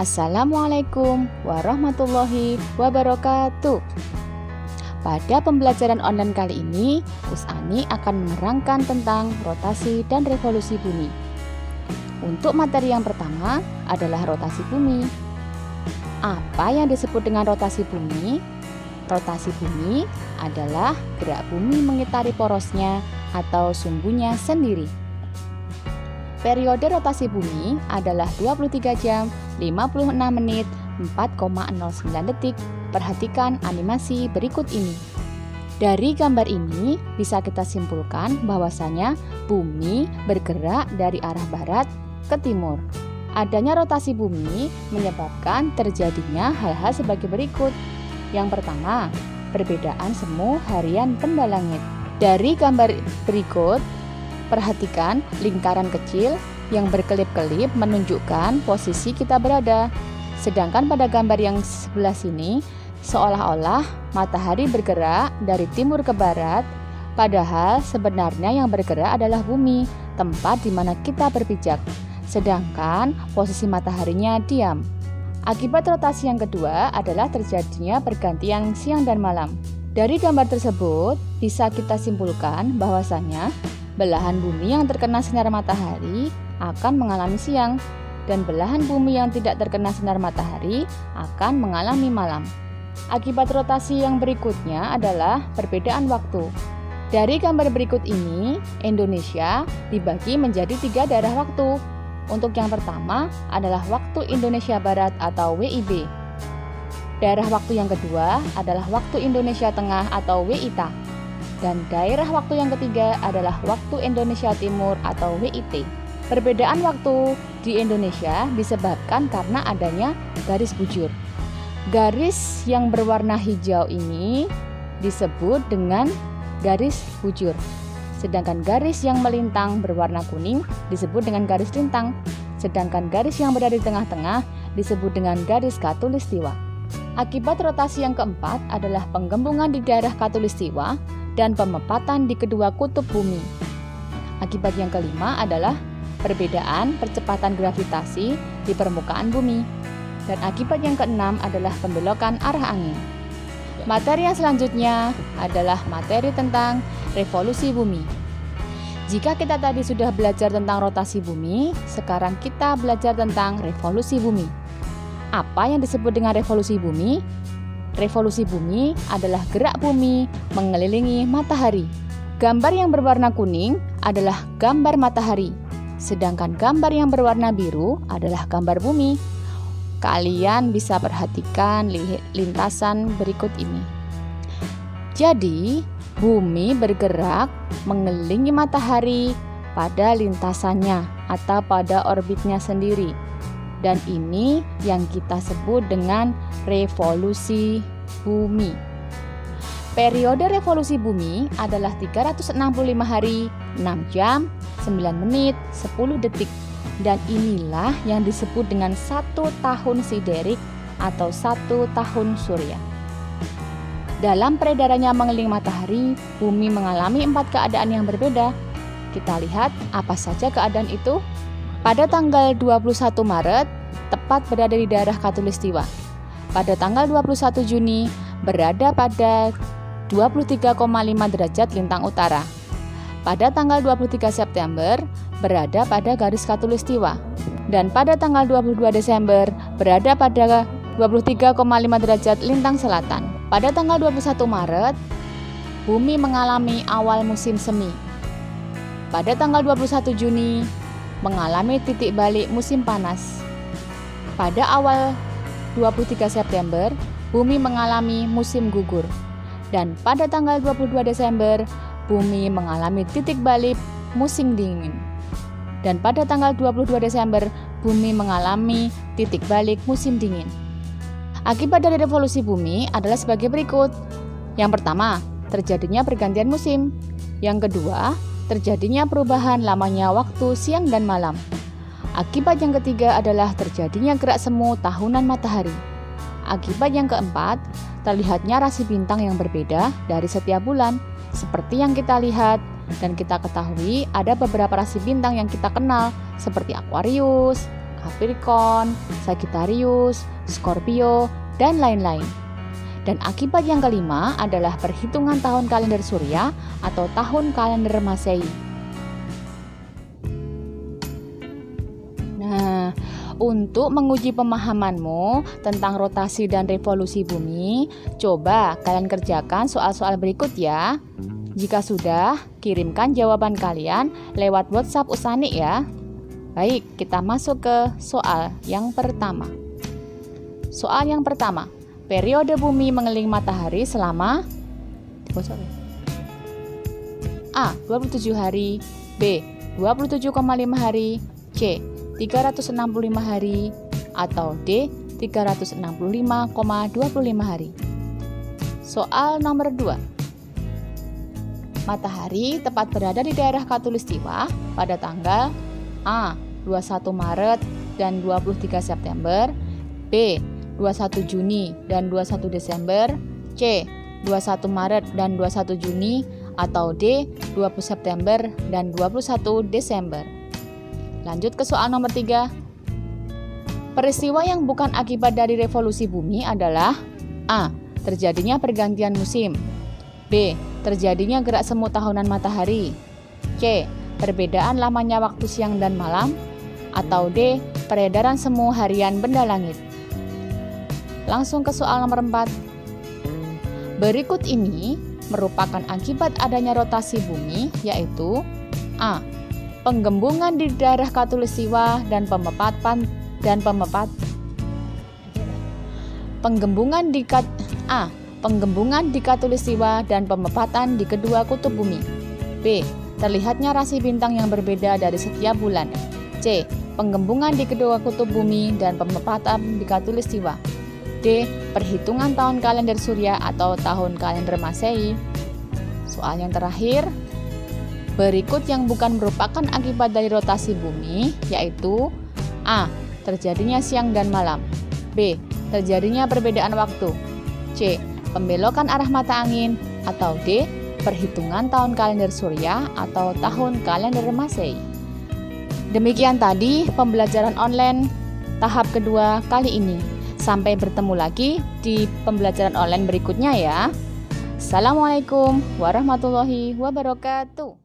Assalamualaikum warahmatullahi wabarakatuh. Pada pembelajaran online kali ini, Usani akan menerangkan tentang rotasi dan revolusi bumi. Untuk materi yang pertama adalah rotasi bumi. Apa yang disebut dengan rotasi bumi? Rotasi bumi adalah gerak bumi mengitari porosnya atau sumbunya sendiri. Periode rotasi bumi adalah 23 jam, 56 menit, 4,09 detik. Perhatikan animasi berikut ini. Dari gambar ini bisa kita simpulkan bahwasanya bumi bergerak dari arah barat ke timur. Adanya rotasi bumi menyebabkan terjadinya hal-hal sebagai berikut. Yang pertama, perbedaan semu harian benda langit. Dari gambar berikut, perhatikan lingkaran kecil yang berkelip-kelip menunjukkan posisi kita berada. Sedangkan pada gambar yang sebelah sini, seolah-olah matahari bergerak dari timur ke barat, padahal sebenarnya yang bergerak adalah bumi, tempat di mana kita berpijak. Sedangkan posisi mataharinya diam. Akibat rotasi yang kedua adalah terjadinya pergantian siang dan malam. Dari gambar tersebut bisa kita simpulkan bahwasannya belahan bumi yang terkena sinar matahari akan mengalami siang dan belahan bumi yang tidak terkena sinar matahari akan mengalami malam. Akibat rotasi yang berikutnya adalah perbedaan waktu. Dari gambar berikut ini, Indonesia dibagi menjadi 3 daerah waktu. Untuk yang pertama adalah waktu Indonesia Barat atau WIB. Daerah waktu yang kedua adalah waktu Indonesia Tengah atau WITA. Dan daerah waktu yang ketiga adalah waktu Indonesia Timur atau WIT. Perbedaan waktu di Indonesia disebabkan karena adanya garis bujur. Garis yang berwarna hijau ini disebut dengan garis bujur. Sedangkan garis yang melintang berwarna kuning disebut dengan garis lintang. Sedangkan garis yang berada di tengah-tengah disebut dengan garis khatulistiwa. Akibat rotasi yang keempat adalah penggembungan di daerah khatulistiwa dan pemepatan di kedua kutub bumi. Akibat yang kelima adalah perbedaan percepatan gravitasi di permukaan bumi. Dan akibat yang keenam adalah pembelokan arah angin. Materi yang selanjutnya adalah materi tentang revolusi bumi. Jika kita tadi sudah belajar tentang rotasi bumi, sekarang kita belajar tentang revolusi bumi. Apa yang disebut dengan revolusi bumi? Revolusi bumi adalah gerak bumi mengelilingi matahari. Gambar yang berwarna kuning adalah gambar matahari, sedangkan gambar yang berwarna biru adalah gambar bumi. Kalian bisa perhatikan lintasan berikut ini. Jadi, bumi bergerak mengelilingi matahari pada lintasannya atau pada orbitnya sendiri. Dan ini yang kita sebut dengan revolusi bumi. Periode revolusi bumi adalah 365 hari, 6 jam, 9 menit, 10 detik. Dan inilah yang disebut dengan 1 tahun siderik atau 1 tahun surya. Dalam peredarannya mengelilingi matahari, bumi mengalami 4 keadaan yang berbeda. Kita lihat apa saja keadaan itu. Pada tanggal 21 Maret, tepat berada di daerah khatulistiwa. Pada tanggal 21 Juni, berada pada 23,5 derajat lintang utara. Pada tanggal 23 September, berada pada garis khatulistiwa. Dan pada tanggal 22 Desember, berada pada 23,5 derajat lintang selatan. Pada tanggal 21 Maret, bumi mengalami awal musim semi. Pada tanggal 21 Juni, mengalami titik balik musim panas. Pada awal 23 September, bumi mengalami musim gugur. Dan pada tanggal 22 Desember, bumi mengalami titik balik musim dingin. Dan pada tanggal 22 Desember, bumi mengalami titik balik musim dingin. Akibat dari revolusi bumi adalah sebagai berikut. Yang pertama, terjadinya pergantian musim. Yang kedua, terjadinya perubahan lamanya waktu siang dan malam. Akibat yang ketiga adalah terjadinya gerak semu tahunan matahari. Akibat yang keempat, terlihatnya rasi bintang yang berbeda dari setiap bulan. Seperti yang kita lihat dan kita ketahui, ada beberapa rasi bintang yang kita kenal seperti Aquarius, Capricorn, Sagittarius, Scorpio, dan lain-lain. Dan akibat yang kelima adalah perhitungan tahun kalender surya atau tahun kalender Masehi. Nah, untuk menguji pemahamanmu tentang rotasi dan revolusi bumi, coba kalian kerjakan soal-soal berikut ya. Jika sudah, kirimkan jawaban kalian lewat WhatsApp Usani ya. Baik, kita masuk ke soal yang pertama. Soal yang pertama, periode bumi mengelilingi matahari selama A. 27 hari, B. 27,5 hari, C. 365 hari, atau D. 365,25 hari. Soal nomor 2. Matahari tepat berada di daerah Khatulistiwa pada tanggal A. 21 Maret dan 23 September, B. 21 Juni dan 21 Desember, C. 21 Maret dan 21 Juni, atau D. 20 September dan 21 Desember. Lanjut ke soal nomor 3. Peristiwa yang bukan akibat dari revolusi bumi adalah A. Terjadinya pergantian musim, B. Terjadinya gerak semu tahunan matahari, C. Perbedaan lamanya waktu siang dan malam, atau D. Peredaran semu harian benda langit. Langsung ke soal nomor 4. Berikut ini merupakan akibat adanya rotasi bumi, yaitu A. Penggembungan di daerah Khatulistiwa dan penggembungan di Khatulistiwa dan pemepatan di kedua kutub bumi. B. Terlihatnya rasi bintang yang berbeda dari setiap bulan. C. Penggembungan di kedua kutub bumi dan pemepatan di Khatulistiwa. D. Perhitungan tahun kalender surya atau tahun kalender Masehi. Soal yang terakhir, berikut yang bukan merupakan akibat dari rotasi bumi, yaitu A. Terjadinya siang dan malam, B. Terjadinya perbedaan waktu, C. Pembelokan arah mata angin, atau D. Perhitungan tahun kalender surya atau tahun kalender Masehi. Demikian tadi pembelajaran online tahap kedua kali ini. Sampai bertemu lagi di pembelajaran online berikutnya ya. Assalamualaikum warahmatullahi wabarakatuh.